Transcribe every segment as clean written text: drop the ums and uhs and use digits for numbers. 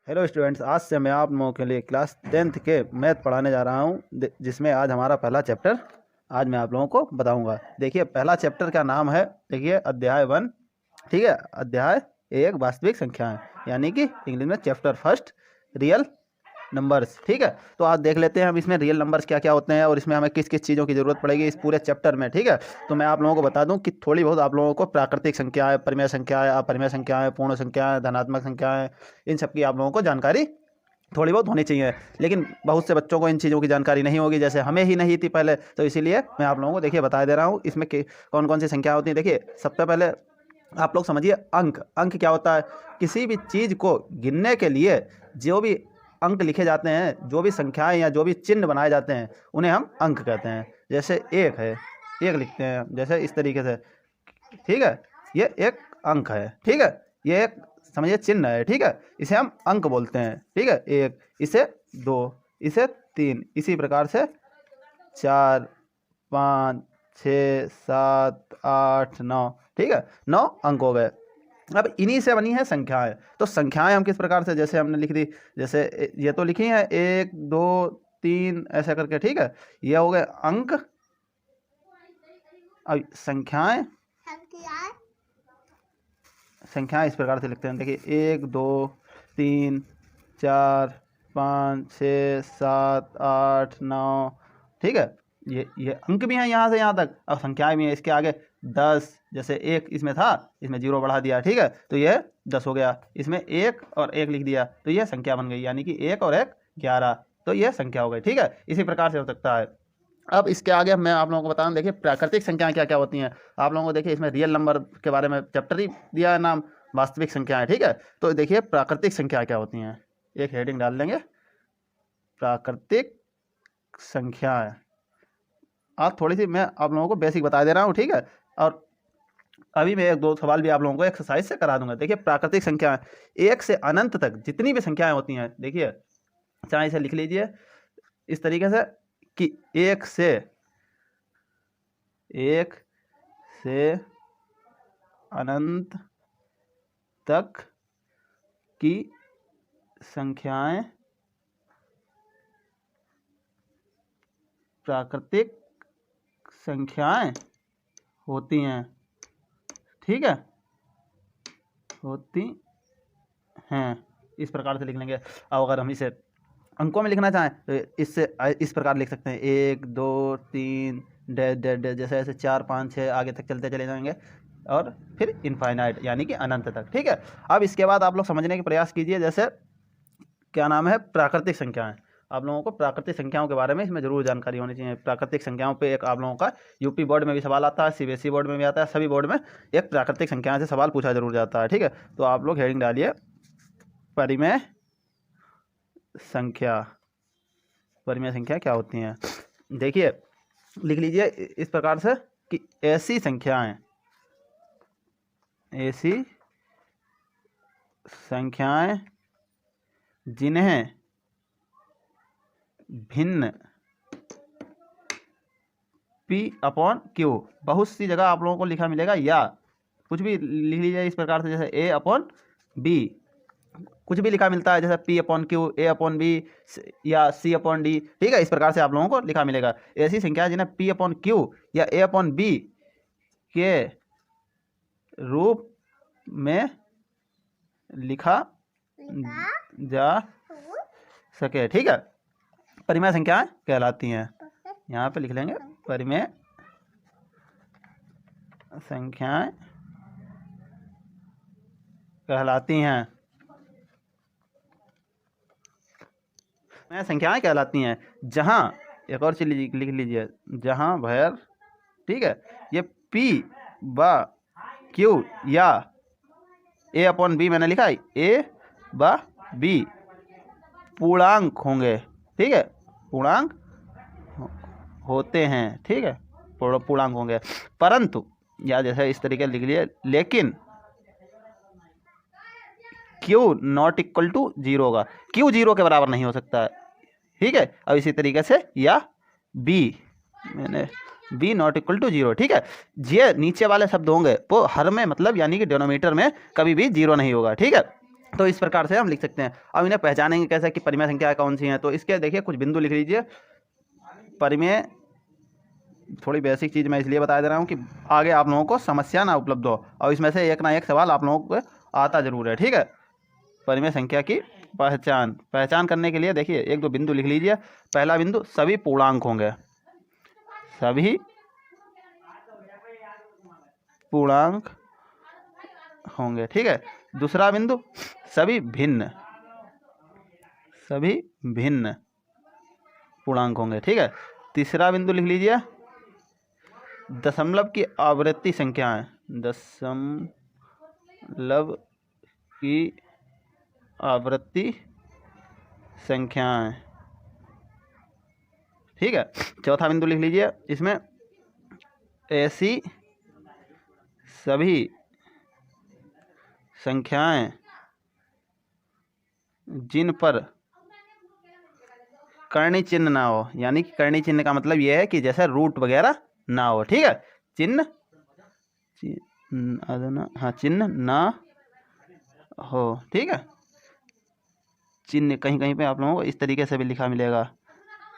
Hello students, आज से मैं आप लोगों के लिए क्लास 10th के मैथ पढ़ाने जा रहा हूं, जिसमें आज हमारा पहला चैप्टर आज मैं आप लोगों को बताऊंगा। देखिए, पहला चैप्टर का नाम है, देखिए, अध्याय 1। ठीक है, अध्याय 1 वास्तविक संख्याएं, यानी कि इंग्लिश में चैप्टर फर्स्ट रियल नंबर्स। ठीक है, तो आज देख लेते हैं हम इसमें रियल नंबर्स क्या क्या होते हैं और इसमें हमें किस किस चीज़ों की ज़रूरत पड़ेगी इस पूरे चैप्टर में। ठीक है, तो मैं आप लोगों को बता दूं कि थोड़ी बहुत आप लोगों को प्राकृतिक संख्याएं, परिमेय संख्याएं, अपरिमेय संख्याएं, पूर्ण संख्याएं, धनात्मक संख्याएं, इन सब की आप लोगों को जानकारी थोड़ी बहुत होनी चाहिए। लेकिन बहुत से बच्चों को इन चीज़ों की जानकारी नहीं होगी, जैसे हमें ही नहीं थी पहले, तो इसीलिए मैं आप लोगों को देखिए बता दे रहा हूँ इसमें कौन कौन सी संख्या होती है। देखिए, सबसे पहले आप लोग समझिए अंक। अंक क्या होता है? किसी भी चीज़ को गिनने के लिए जो भी अंक लिखे जाते हैं, जो भी संख्याएं या जो भी चिन्ह बनाए जाते हैं, उन्हें हम अंक कहते हैं। जैसे एक है, एक लिखते हैं जैसे इस तरीके से। ठीक है, ये एक अंक है। ठीक है, ये एक समझिए चिन्ह है। ठीक है, इसे हम अंक बोलते हैं। ठीक है, एक, इसे 2, इसे 3, इसी प्रकार से 4, 5, 6, 7, 8, 9। ठीक है, 9 अंक हो गए। अब इन्हीं से बनी है संख्याएं। तो संख्याएं हम किस प्रकार से, जैसे हमने लिख दी, जैसे ये तो लिखी है 1, 2, 3 ऐसा करके। ठीक है, ये हो गए अंक। अब संख्याएं इस प्रकार से लिखते हैं। देखिए 1, 2, 3, 4, 5, 6, 7, 8, 9। ठीक है, ये अंक भी हैं यहाँ से यहाँ तक। अब संख्याएं भी हैं। इसके आगे 10, जैसे 1 इसमें था, इसमें 0 बढ़ा दिया। ठीक है, तो ये 10 हो गया। इसमें 1 और 1 लिख दिया, तो ये संख्या बन गई, यानी कि 1 और 1 11, तो ये संख्या हो गई। ठीक है, इसी प्रकार से हो सकता है। अब इसके आगे मैं आप लोगों को बता दूं, देखिए प्राकृतिक संख्याएं क्या क्या होती हैं। आप लोगों को देखिए इसमें रियल नंबर के बारे में चैप्टर ही दिया है नाम, वास्तविक संख्याएं। ठीक है, तो देखिए प्राकृतिक संख्याएं क्या होती हैं, एक हेडिंग डाल लेंगे, प्राकृतिक संख्याएं। आज थोड़ी सी मैं आप लोगों को बेसिक बता दे रहा हूँ। ठीक है, और अभी मैं 1-2 सवाल भी आप लोगों को एक्सरसाइज से करा दूंगा। देखिए प्राकृतिक संख्याएं 1 से अनंत तक जितनी भी संख्याएं होती हैं, देखिए चाहे इसे लिख लीजिए इस तरीके से कि 1 से अनंत तक की संख्याएं प्राकृतिक संख्याएं होती हैं। ठीक है, होती हैं, इस प्रकार से लिख लेंगे। अब अगर हम इसे अंकों में लिखना चाहें तो इससे इस प्रकार लिख सकते हैं, 1, 2, 3 डैश डैश डैश, जैसे ऐसे 4, 5, 6 आगे तक चलते चले जाएंगे और फिर इनफाइनाइट, यानी कि अनंत तक। ठीक है, अब इसके बाद आप लोग समझने का प्रयास कीजिए, जैसे क्या नाम है, प्राकृतिक संख्याएं। आप लोगों को प्राकृतिक संख्याओं के बारे में इसमें जरूर जानकारी होनी चाहिए। प्राकृतिक संख्याओं पे एक आप लोगों का यूपी बोर्ड में भी सवाल आता है, सीबीएसई बोर्ड में भी आता है, सभी बोर्ड में एक प्राकृतिक संख्याएं से सवाल पूछा जरूर जाता है। ठीक है, तो आप लोग हेडिंग डालिए परिमेय संख्या। परिमेय संख्या क्या होती हैं? देखिए लिख लीजिए इस प्रकार से कि ऐसी संख्याएं जिन्हें भिन्न P/Q, बहुत सी जगह आप लोगों को लिखा मिलेगा, या कुछ भी लिख लीजिए इस प्रकार से, जैसे A/B, कुछ भी लिखा मिलता है, जैसे P/Q, A/B या C/D। ठीक है, इस प्रकार से आप लोगों को लिखा मिलेगा। ऐसी संख्या जिन्हें P/Q या A/B के रूप में लिखा जा सके। ठीक है, परिमेय संख्याएं कहलाती हैं। यहाँ पे लिख लेंगे परिमेय संख्याएं कहलाती हैं। संख्याएं कहलाती हैं जहां, एक और चीज लिख लीजिए, जहां भर, ठीक है, ये P/Q या A/B मैंने लिखा है, A/B पूर्णांक होंगे। ठीक है, पूर्णांक होते हैं। ठीक है, पूर्णांक होंगे, परंतु, या जैसे इस तरीके लिख लिए, लेकिन Q नॉट इक्वल टू 0 होगा। Q 0 के बराबर नहीं हो सकता है। ठीक है, अब इसी तरीके से, या B, मैंने B नॉट इक्वल टू 0। ठीक है, ये नीचे वाले शब्द होंगे वो हर में, मतलब यानी कि डिनोमिनेटर में कभी भी 0 नहीं होगा। ठीक है, तो इस प्रकार से हम लिख सकते हैं। अब इन्हें पहचानेंगे कैसे कि परिमेय संख्या कौन सी हैं, तो इसके देखिए कुछ बिंदु लिख लीजिए। परिमेय, थोड़ी बेसिक चीज़ मैं इसलिए बता दे रहा हूँ कि आगे आप लोगों को समस्या ना उपलब्ध हो, और इसमें से एक ना एक सवाल आप लोगों को आता ज़रूर है, ठीक है। परिमेय संख्या की पहचान करने के लिए देखिए एक दो बिंदु लिख लीजिए। पहला बिंदु, सभी पूर्णांक होंगे, सभी पूर्णांक होंगे, ठीक है। दूसरा बिंदु, सभी भिन्न पूर्णांक होंगे, ठीक है। तीसरा बिंदु लिख लीजिए, दशमलव की आवृत्ति संख्याएं, दशमलव की आवृत्ति संख्याएं, ठीक है। चौथा बिंदु लिख लीजिए, इसमें ऐसी सभी संख्याएं जिन पर कर्णी चिन्ह ना हो, यानी कि कर्णी चिन्ह का मतलब यह है कि जैसे रूट वगैरह ना हो, ठीक है। चिन्ह ना हो, ठीक है। चिन्ह कहीं कहीं पे आप लोगों को इस तरीके से भी लिखा मिलेगा,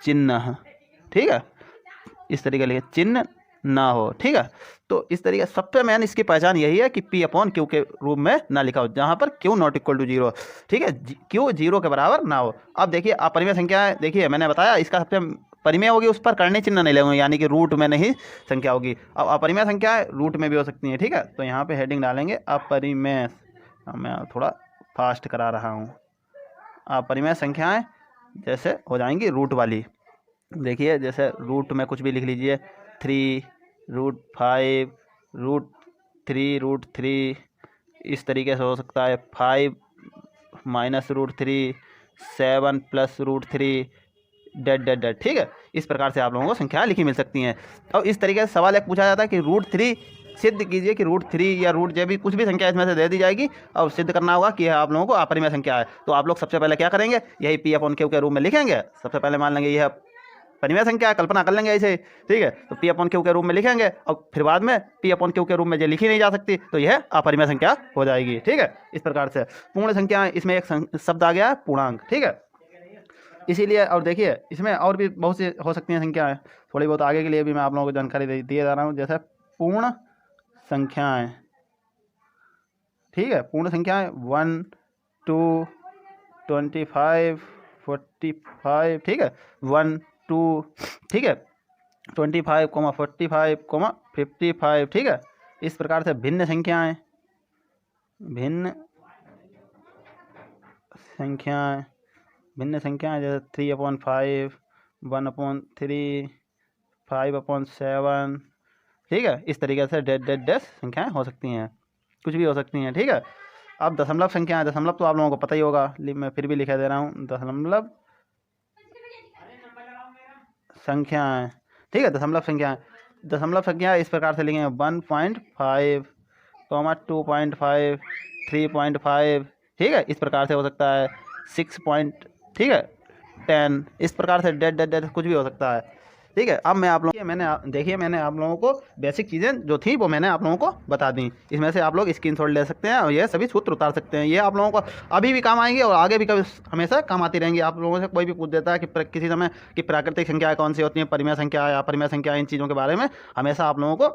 चिन्ह, ठीक है। इस तरीके लिखे, चिन्ह ना हो, ठीक है। तो इस तरीके सबसे मेन इसकी पहचान यही है कि P अपॉन Q के रूप में ना लिखा हो, जहाँ पर Q नॉट इक्वल टू 0, ठीक है। Q 0 के बराबर ना हो। अब देखिए अपरिमेय संख्या है, देखिए मैंने बताया इसका सबसे परिमेय होगी उस पर कर्णी चिन्ह नहीं लगेंगे, यानी कि रूट में नहीं संख्या होगी। अब अपरिमेय संख्या है रूट में भी हो सकती है, ठीक है। तो यहाँ पे हेडिंग डालेंगे अपरिमेय, मैं थोड़ा फास्ट करा रहा हूँ। अपरिमेय संख्याएं जैसे हो जाएंगी रूट वाली, देखिए जैसे रूट में कुछ भी लिख लीजिए, 3, √5, √3, इस तरीके से हो सकता है। 5 -√3, 7 +√3, डेड, ठीक है। इस प्रकार से आप लोगों को संख्या लिखी मिल सकती हैं। और इस तरीके से सवाल एक पूछा जाता है कि √3 सिद्ध कीजिए कि √3 या रूट भी कुछ भी संख्या इसमें से दे दी जाएगी, और सिद्ध करना होगा कि यह आप लोगों को अपरिमेय संख्या है। तो आप लोग सबसे पहले क्या करेंगे, यही P अपॉन Q के रूप में लिखेंगे। सबसे पहले मान लेंगे यह परिमेय संख्या, कल्पना कर लेंगे ऐसे, ठीक है। तो P अपॉन Q के रूप में लिखेंगे, और फिर बाद में P अपॉन Q के रूप में जो लिखी नहीं जा सकती, तो यह अपरिमेय संख्या हो जाएगी, ठीक है। इस प्रकार से पूर्ण संख्या, इसमें एक शब्द आ गया है पूर्णांक, ठीक है। इसीलिए, और देखिए इसमें और भी बहुत सी हो सकती हैं संख्याएं, थोड़ी बहुत आगे के लिए भी मैं आप लोगों को जानकारी दिए जा रहा हूँ। जैसे पूर्ण संख्याएं, ठीक है। पूर्ण संख्याएं 1, 2, 25, 45, ठीक है। 1, 2, ठीक है, 25, 45, 55, ठीक है। इस प्रकार से भिन्न संख्याएं जैसे 3/5, 1/3, 5/7, ठीक है। इस तरीके से डेड संख्याएं हो सकती हैं, कुछ भी हो सकती हैं, ठीक है। अब दशमलव संख्याएं, दशमलव तो आप लोगों को पता ही होगा, मैं फिर भी लिखा दे रहा हूँ, दशमलव संख्याएं, ठीक है। दशमलव संख्या इस प्रकार से लिखेंगे 1.5, 2.5, 3.5, ठीक है। इस प्रकार से हो सकता है 6 पॉइंट, ठीक है, 10, इस प्रकार से डेड कुछ भी हो सकता है, ठीक है। अब मैं आप लोगों मैंने आप लोगों को बेसिक चीज़ें जो थी वो मैंने आप लोगों को बता दी। इसमें से आप लोग स्क्रीनशॉट ले सकते हैं और ये सभी सूत्र उतार सकते हैं। ये आप लोगों को अभी भी काम आएंगे और आगे भी कभी हमेशा काम आती रहेंगी। आप लोगों से कोई भी पूछ देता है कि किसी समय कि प्राकृतिक संख्याएं कौन सी होती हैं, परिमेय संख्या या अपरिमेय संख्या, इन चीज़ों के बारे में हमेशा आप लोगों को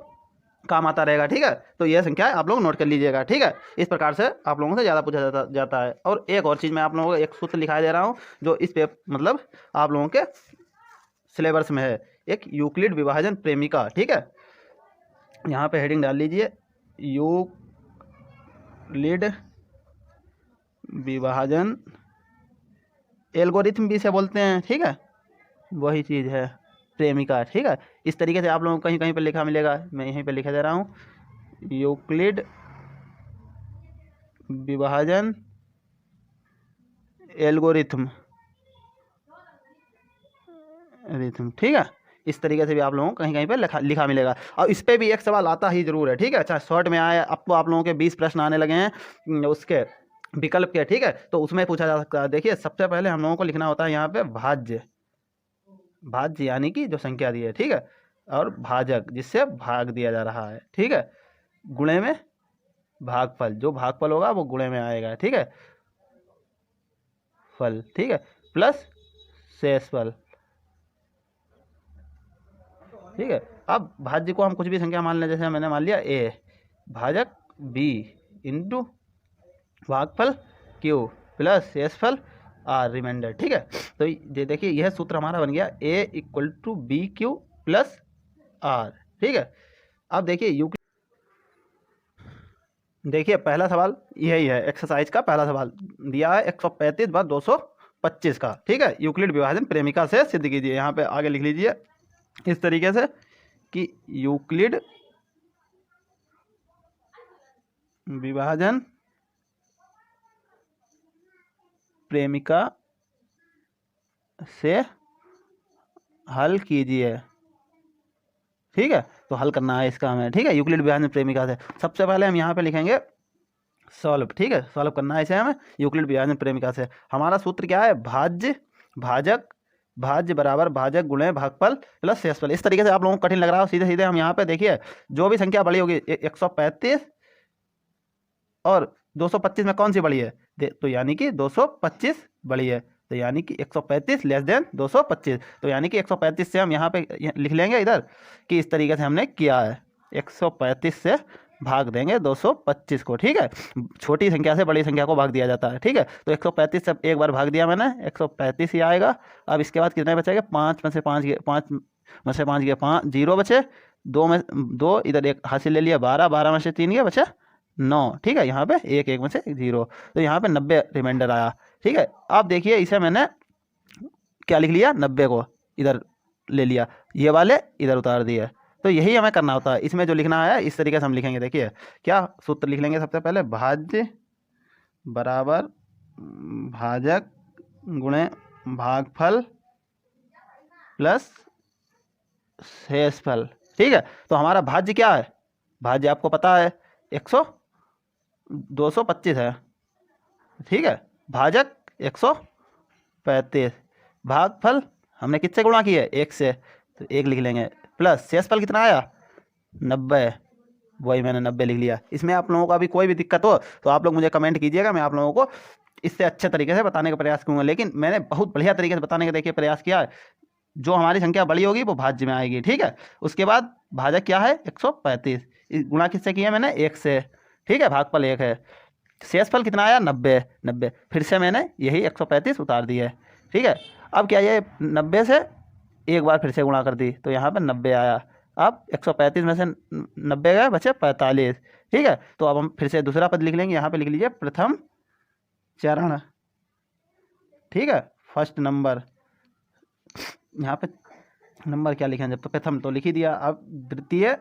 काम आता रहेगा, ठीक है। तो ये संख्या आप लोग नोट कर लीजिएगा, ठीक है। इस प्रकार से आप लोगों से ज़्यादा पूछा जाता है। और एक और चीज़ मैं आप लोगों को एक सूत्र लिखा दे रहा हूँ जो इस पे मतलब आप लोगों के सिलेबस में है, एक यूक्लिड विभाजन प्रेमिका, ठीक है। यहाँ पे हेडिंग डाल लीजिए, यूक्लिड विभाजन एल्गोरिथम भी से बोलते हैं, ठीक है, वही चीज़ है प्रेमिका, ठीक है। इस तरीके से आप लोगों को कहीं कहीं पर लिखा मिलेगा, मैं यहीं पे लिखा दे रहा हूँ, यूक्लिड विभाजन एल्गोरिथम, ठीक है। इस तरीके से भी आप लोगों को कहीं कहीं पर लिखा मिलेगा, और इस पर भी एक सवाल आता ही जरूर है, ठीक है। अच्छा, शॉर्ट में आया, अब तो आप लोगों के 20 प्रश्न आने लगे हैं उसके विकल्प के, ठीक है। तो उसमें पूछा जा सकता है। देखिए सबसे पहले हम लोगों को लिखना होता है यहाँ पे भाज्य यानी कि जो संख्या दी है, ठीक है, और भाजक जिससे भाग दिया जा रहा है, ठीक है। गुणे में भागफल, जो भागफल होगा वो गुणे में आएगा, ठीक है। फल, ठीक है, प्लस शेषफल, ठीक है। अब भाज्य को हम कुछ भी संख्या मान लें, जैसे मैंने मान लिया a भाजक b इंटू भागफल q प्लस शेषफल r रिमाइंडर, ठीक है। तो ये देखिए यह सूत्र हमारा बन गया a equal to b q plus r, ठीक है। अब देखिए देखिए पहला सवाल यही है, एक्सरसाइज का पहला सवाल दिया है 135/225 का, ठीक है। यूक्लिड विभाजन प्रेमिका से सिद्ध कीजिए। यहाँ पे आगे लिख लीजिए इस तरीके से कि यूक्लिड विभाजन प्रेमिका से हल कीजिए, ठीक है। तो हल करना है इसका हमें, ठीक है, यूक्लिड विभाजन प्रेमिका से। सबसे पहले हम यहाँ पे लिखेंगे सॉल्व, ठीक है, सॉल्व करना है इसे हमें यूक्लिड विभाजन प्रेमिका से। हमारा सूत्र क्या है, भाज्य बराबर भाजक गुणे भागफल प्लस शेषफल। इस तरीके से आप लोगों को कठिन लग रहा हो, सीधे सीधे हम यहाँ पे देखिए जो भी संख्या बड़ी होगी 135 और 225 में कौन सी बड़ी है, तो यानी कि 225 बड़ी है, तो यानी कि 135 लेस देन 225, तो यानी कि 135 से हम यहाँ पे लिख लेंगे इधर कि इस तरीके से हमने किया है, 135 से भाग देंगे 225 को, ठीक है। छोटी संख्या से बड़ी संख्या को भाग दिया जाता है, ठीक है। तो 135 से एक बार भाग दिया मैंने, 135 ही आएगा। अब इसके बाद कितने बचेंगे, 5 में से 5 गए, 5 जीरो बचे, 2 में 2 इधर एक हासिल ले लिया, 12 में से 3 गए, बचे 9, ठीक है। यहाँ पे एक में से 0, तो यहाँ पे 90 रिमाइंडर आया, ठीक है। अब देखिए इसे मैंने क्या लिख लिया, 90 को इधर ले लिया, ये वाले इधर उतार दिए। तो यही हमें करना होता है, इसमें जो लिखना है इस तरीके से हम लिखेंगे। देखिए क्या सूत्र लिख लेंगे, सबसे पहले भाज्य बराबर भाजक गुणे भागफल प्लस शेषफल, ठीक है। तो हमारा भाज्य क्या है, भाज्य आपको पता है 225 है, ठीक है। भाजक 135, भागफल हमने किससे गुणा किया है, 1 से, तो 1 लिख लेंगे, प्लस शेषफल कितना आया 90, वही मैंने 90 लिख लिया। इसमें आप लोगों को अभी कोई भी दिक्कत हो तो आप लोग मुझे कमेंट कीजिएगा, मैं आप लोगों को इससे अच्छे तरीके से बताने का प्रयास करूँगा। लेकिन मैंने बहुत बढ़िया तरीके से बताने का देखिए प्रयास किया है। जो हमारी संख्या बड़ी होगी वो भाज्य में आएगी, ठीक है। उसके बाद भाजक क्या है 135, गुणा किससे किया मैंने, 1 से, ठीक है, भागफल 1 है। शेषफल कितना आया 90, फिर से मैंने यही 135 उतार दिए, ठीक है। अब क्या, ये 90 से एक बार फिर से गुणा कर दी, तो यहाँ पर 90 आया। अब 135 में से 90 गए, बचे 45, ठीक है। तो अब हम फिर से दूसरा पद लिख लेंगे, यहाँ पे लिख लीजिए प्रथम चरण, ठीक है, फर्स्ट नंबर। यहाँ पे नंबर क्या लिखें, जब तो प्रथम तो लिख ही दिया, अब द्वितीय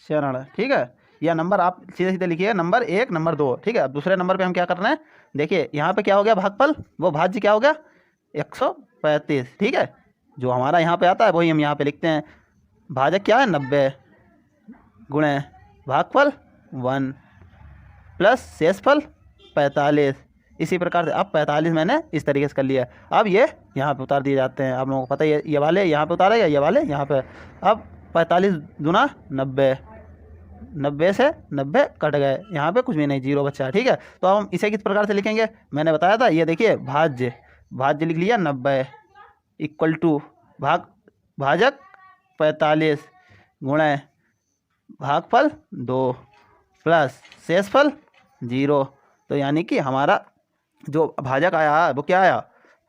चरण, ठीक है। या नंबर आप सीधे सीधे लिखिए, नंबर 1 नंबर 2, ठीक है। अब दूसरे नंबर पे हम क्या करना है, देखिए यहाँ पे क्या हो गया भागफल, वो भाज्य क्या हो गया 135, ठीक है। जो हमारा यहाँ पे आता है वही हम यहाँ पे लिखते हैं, भाजक क्या है 90 गुणे भागफल 1 प्लस शेषफल 45। इसी प्रकार से अब 45 मैंने इस तरीके से कर लिया। अब ये यहाँ पे उतार दिए जाते हैं, आप लोगों को पता ही है, ये वाले यहाँ पे उतारेगा, ये वाले यहाँ पे। अब 45 दूना 90, 90 से 90 कट गए, यहाँ पे कुछ भी नहीं, 0 बचा, ठीक है। तो अब हम इसे किस प्रकार से लिखेंगे, मैंने बताया था, ये देखिए भाज्य लिख लिया 90 इक्वल टू भाजक 45 गुणे भागफल 2 प्लस शेषफल 0। तो यानी कि हमारा जो भाजक आया वो क्या आया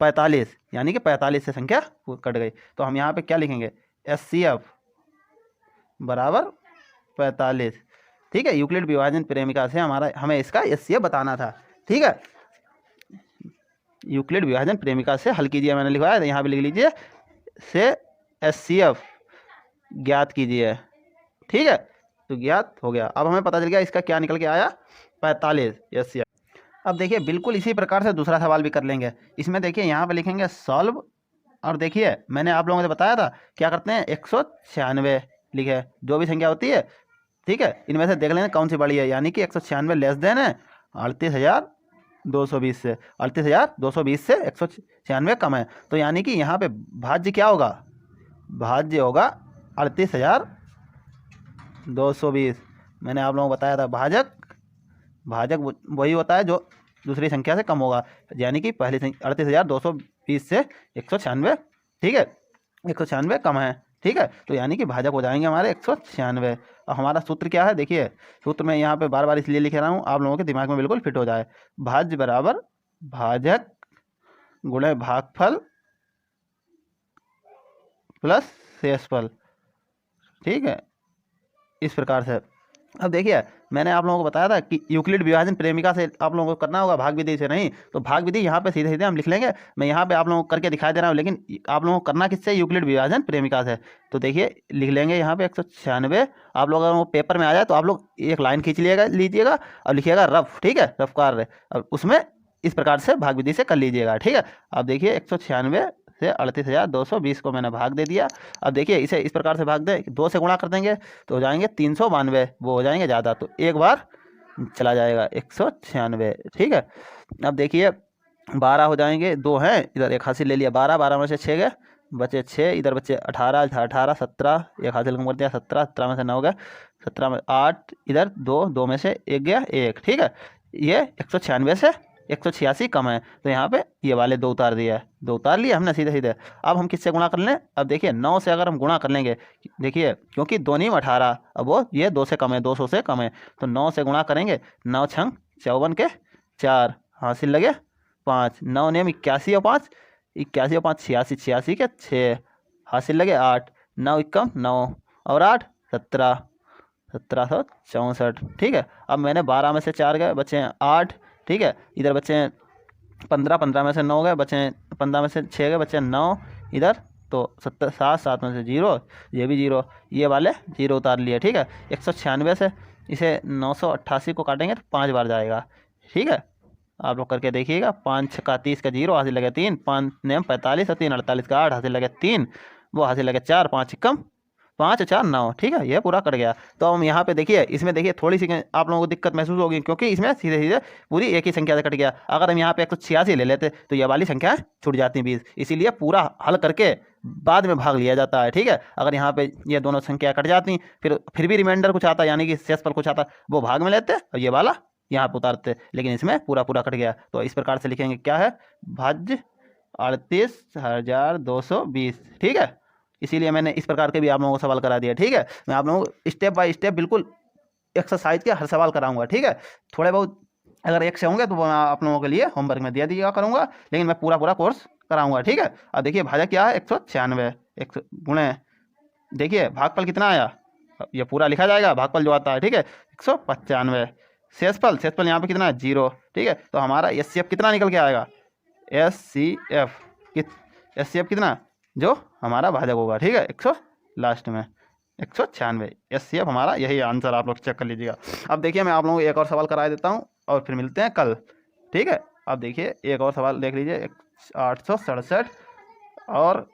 45, यानी कि 45 से संख्या कट गई। तो हम यहाँ पे क्या लिखेंगे, HCF बराबर 45, ठीक है। यूक्लिड विभाजन प्रेमिका से हमें इसका HCF बताना था, ठीक है। यूक्लिड विभाजन प्रेमिका से हल कीजिए, मैंने लिखवाया है, यहाँ पे लिख लीजिए, से HCF ज्ञात कीजिए, ठीक है। तो ज्ञात हो गया। अब हमें पता चल गया इसका क्या निकल के आया 45 HCF। अब देखिए बिल्कुल इसी प्रकार से दूसरा सवाल भी कर लेंगे। इसमें देखिए यहाँ पे लिखेंगे सॉल्व, और देखिए मैंने आप लोगों से बताया था क्या करते हैं, 196 लिखे, जो भी संख्या होती है, ठीक है, इनमें से देख लेंगे कौन सी बड़ी है, यानी कि 196 लेस देन है 38,220 से, 38,220 से 196 कम है। तो यानी कि यहाँ पे भाज्य क्या होगा, भाज्य होगा 38,220। मैंने आप लोगों को बताया था भाजक वही होता है जो दूसरी संख्या से कम होगा, यानी कि पहली 38,220 से 196, ठीक है, 196 कम है, ठीक है। तो यानी कि भाजक हो जाएंगे हमारे 196। और हमारा सूत्र क्या है, देखिए सूत्र में यहाँ पे बार बार इसलिए लिख रहा हूँ आप लोगों के दिमाग में बिल्कुल फिट हो जाए। भाज्य बराबर भाजक गुणे भागफल प्लस शेषफल, ठीक है, इस प्रकार से। अब देखिए मैंने आप लोगों को बताया था कि यूक्लिड विभाजन प्रेमिका से आप लोगों को करना होगा, भाग विधि से नहीं। तो भाग विधि यहाँ पे सीधे सीधे हम लिख लेंगे, मैं यहाँ पे आप लोगों को करके दिखा दे रहा हूँ, लेकिन आप लोगों को करना किससे, यूक्लिड विभाजन प्रेमिका से। तो देखिए लिख लेंगे यहाँ पे 196। आप लोग अगर वो पेपर में आ जाए तो आप लोग एक लाइन खींच लीजिएगा और लिखिएगा रफ, ठीक है, रफ कार्य, और उसमें इस प्रकार से भाग विधि से कर लीजिएगा, ठीक है। अब देखिए 196 से 38,220 को मैंने भाग दे दिया। अब देखिए इसे इस प्रकार से भाग दें, 2 से गुणा कर देंगे तो हो जाएंगे 392, वो हो जाएंगे ज़्यादा, तो एक बार चला जाएगा 196, ठीक है। अब देखिए 12 हो जाएंगे, 2 हैं इधर, एक हासिल ले लिया, 12, 12 में से 6 गए, बचे 6, इधर बचे 18, 18, 17, एक हासिल कम कर दिया, 17, 17 में से 9 गए, 17 में 8, इधर 2, 2 में से 1 गया, 1, ठीक है। ये 196 से 186 कम है, तो यहाँ पे ये वाले 2 उतार दिया है, 2 उतार लिया हमने सीधे सीधे। अब हम किससे गुणा कर लें, अब देखिए 9 से अगर हम गुणा कर लेंगे, देखिए क्योंकि 2 नहीं 18, अब वो ये 2 से कम है, 200 से कम है, तो 9 से गुणा करेंगे, 9 छंग 54 के 4, हासिल लगे 5, 9 नेम 81 और 5, 81 और 5 86, 86 के 6, हासिल लगे 8, 9 एकम 9 और 8 17, 1764, ठीक है। अब मैंने 12 में से 4 गए, बचे हैं 8, ठीक है, इधर बचे हैं 15, 15 में से 9 गए, बचे हैं 15 में से 6 गए, बचे हैं 9, इधर तो 7, 7 में से 0, ये भी 0, ये वाले 0 उतार लिए, ठीक है। 196 से इसे 988 को काटेंगे तो 5 बार जाएगा, ठीक है। आप लोग करके देखिएगा, 5 छक्का 30 का 0, हासिल लगे 3, 5 नेम 45 और 3 48 का 8, हासिल लगे 3, वो हासिल लगे 4, 5 कम 5 4 9, ठीक है, ये पूरा कट गया। तो हम यहाँ पे देखिए, इसमें देखिए थोड़ी सी आप लोगों को दिक्कत महसूस होगी, क्योंकि इसमें सीधे सीधे पूरी एक ही संख्या से कट गया। अगर हम यहाँ पे 186 ले लेते तो ये वाली संख्याएं छूट जाती 20, इसीलिए पूरा हल करके बाद में भाग लिया जाता है, ठीक है। अगर यहाँ पे ये दोनों संख्या कट जाती फिर भी रिमाइंडर कुछ आता, यानी कि शेषफल कुछ आता, वो भाग में लेते और ये वाला यहाँ पर उतारते, लेकिन इसमें पूरा पूरा कट गया। तो इस प्रकार से लिखेंगे, क्या है, भाज्य 38,220, ठीक है। इसीलिए मैंने इस प्रकार के भी आप लोगों को सवाल करा दिया, ठीक है। मैं आप लोगों को स्टेप बाय स्टेप बिल्कुल एक्सरसाइज के हर सवाल कराऊंगा, ठीक है। थोड़े बहुत अगर एक से होंगे तो वो मैं आप लोगों के लिए होमवर्क में दिया दिया करूंगा, लेकिन मैं पूरा पूरा कोर्स कराऊंगा, ठीक है। अब देखिए भाजक क्या है, 196, 100 गुणे, देखिए भागफल कितना आया, ये पूरा लिखा जाएगा भागफल जो आता है, ठीक है, 195। शेषफल, शेषफल यहाँ पे कितना है, 0, ठीक है। तो हमारा SCF कितना निकल के आएगा, SCF कितना, जो हमारा भाजक होगा, ठीक है, 100 लास्ट में 196, SCF हमारा यही आंसर, आप लोग चेक कर लीजिएगा। अब देखिए मैं आप लोगों को एक और सवाल करा देता हूँ और फिर मिलते हैं कल, ठीक है। अब देखिए एक और सवाल देख लीजिए, 867 और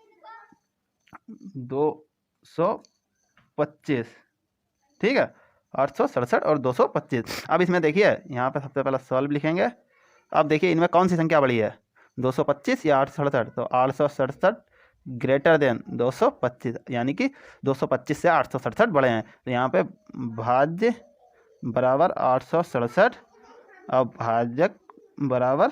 225, ठीक है, 867 और 225। अब इसमें देखिए यहाँ पे सबसे पहले सॉल्व लिखेंगे। अब देखिए इनमें कौन सी संख्या बड़ी है, 225 या 867, तो 867 ग्रेटर देन 225, यानी कि 225 से 867 बड़े हैं। तो यहाँ पे भाज्य बराबर 867 और भाजक बराबर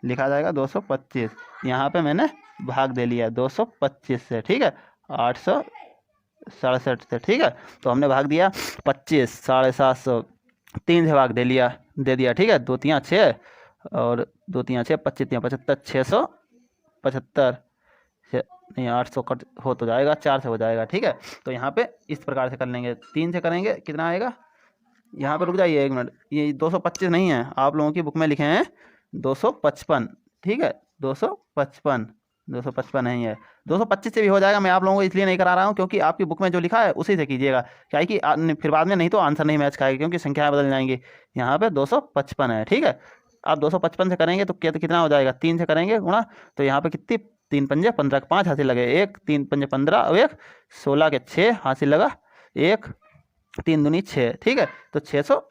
लिखा जाएगा 225। यहाँ पे मैंने भाग दे लिया 225 से, ठीक है, 867 से, ठीक है। तो हमने भाग दिया 25, 750, 3 से भाग दे दिया, ठीक है। 2 3 6 और 2 3 6, 25 3 75, 675 नहीं 800 कट हो तो जाएगा, 4 से हो जाएगा, ठीक है। तो यहाँ पे इस प्रकार से कर लेंगे, 3 से करेंगे कितना आएगा, यहाँ पे रुक जाइए 1 मिनट, ये 225 नहीं है, आप लोगों की बुक में लिखे हैं 255, ठीक है, 255 नहीं है, 225 से भी हो जाएगा। मैं आप लोगों को इसलिए नहीं करा रहा हूँ क्योंकि आपकी बुक में जो लिखा है उसी से कीजिएगा, क्या है कि फिर बाद में नहीं तो आंसर नहीं मैच खाएगा, क्योंकि संख्याएं बदल जाएंगी। यहाँ पे 255 है, ठीक है। आप 255 से करेंगे तो कितना हो जाएगा, 3 से करेंगे गुणा, तो यहाँ पे कितनी, 3 पंजे 15 के 5 हासिल लगे, 1 3 पंजे 15 और 1 16 के 6 हासिल लगा, 1 3 दूनी 6, ठीक है। तो 600,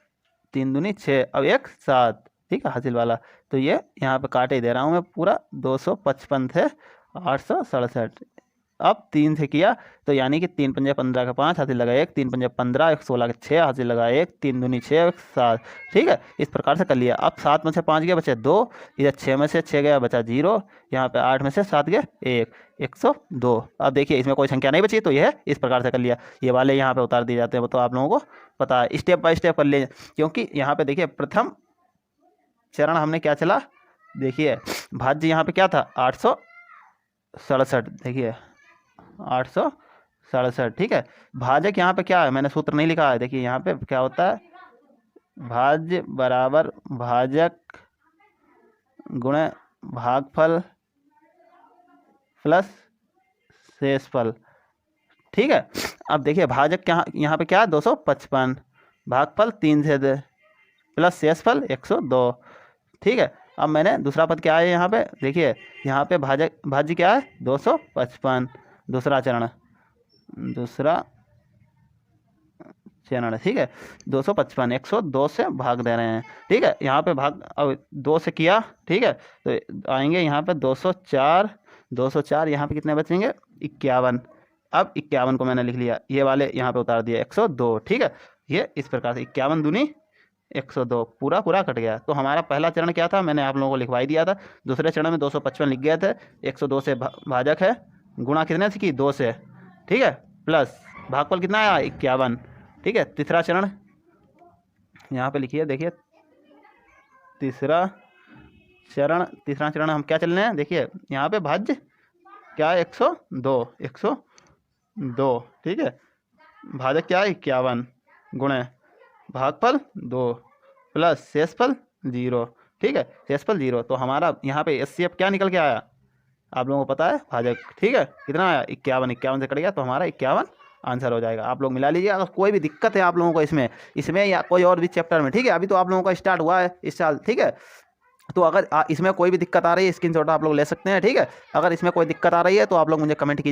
3 दूनी 6 अब 1 7, ठीक है, हासिल वाला। तो ये यहाँ पे काटे दे रहा हूँ मैं पूरा, 255 थे 867, अब 3 से किया तो यानी कि 3 पंजे 15 का 5, हाथ से लगा 1, 3 पंजे 15, 1 16 का 6, हाथ से लगा 1, 3 दूनी 6, 7। ठीक है, इस प्रकार से कर लिया। अब 7 में से 5 गया बचा 2, इधर 6 में से 6 गया बचा 0, यहाँ पे 8 में से 7 गया 1, 102। अब देखिए इसमें कोई संख्या नहीं बची, तो यह इस प्रकार से कर लिया। ये वाले यहाँ पे उतार दिए जाते हैं, वो तो आप लोगों को पता है, स्टेप बाय स्टेप कर लिए। क्योंकि यहाँ पे देखिए प्रथम चरण हमने क्या चला, देखिए भाज्य यहाँ पे क्या था 867, देखिए 867। ठीक है, भाजक यहाँ पे क्या है, मैंने सूत्र नहीं लिखा है, देखिए यहाँ पे क्या होता है, भाज्य बराबर भाजक गुणे भागफल प्लस शेषफल। ठीक है, अब देखिए भाजक क्या यहाँ पे क्या है 255, भागफल 3 से दे प्लस शेषफल 102। ठीक है, अब मैंने दूसरा पद क्या है यहाँ पे, देखिए यहाँ पे भाज्य क्या है 255, दूसरा चरण। ठीक है, 255 102 से भाग दे रहे हैं। ठीक है, यहाँ पे भाग अब 2 से किया। ठीक है, तो आएंगे यहाँ पे 204, यहाँ पे कितने बचेंगे 51। अब 51 को मैंने लिख लिया, ये वाले यहाँ पे उतार दिया 102। ठीक है, ये इस प्रकार से 51 दूनी 102 पूरा कट गया। तो हमारा पहला चरण क्या था, मैंने आप लोगों को लिखवाई दिया था। दूसरे चरण में 255 लिख गए थे, 102 से भाजक है, गुणा कितने से की 2 से। ठीक है, प्लस भागफल कितना आया 51। ठीक है, तीसरा चरण यहाँ पे लिखिए, देखिए तीसरा चरण हम क्या चलने हैं, देखिए यहाँ पे भाज्य क्या है 102। ठीक है, भाजक क्या है 51 गुणे भागफल 2 प्लस शेषफल 0। ठीक है, शेषफल 0। तो हमारा यहाँ पे एचसीएफ क्या निकल के आया, आप लोगों को पता है भाजक। ठीक है, कितना आया 51 से कट गया, तो हमारा 51 आंसर हो जाएगा। आप लोग मिला लीजिए। अगर कोई भी दिक्कत है आप लोगों को इसमें या कोई और भी चैप्टर में, ठीक है, अभी तो आप लोगों का स्टार्ट हुआ है इस साल। ठीक है, तो अगर इसमें कोई भी दिक्कत आ रही है स्क्रीनशॉट आप लोग ले सकते हैं। ठीक है, अगर इसमें कोई दिक्कत आ रही है तो आप लोग मुझे कमेंट कीजिए।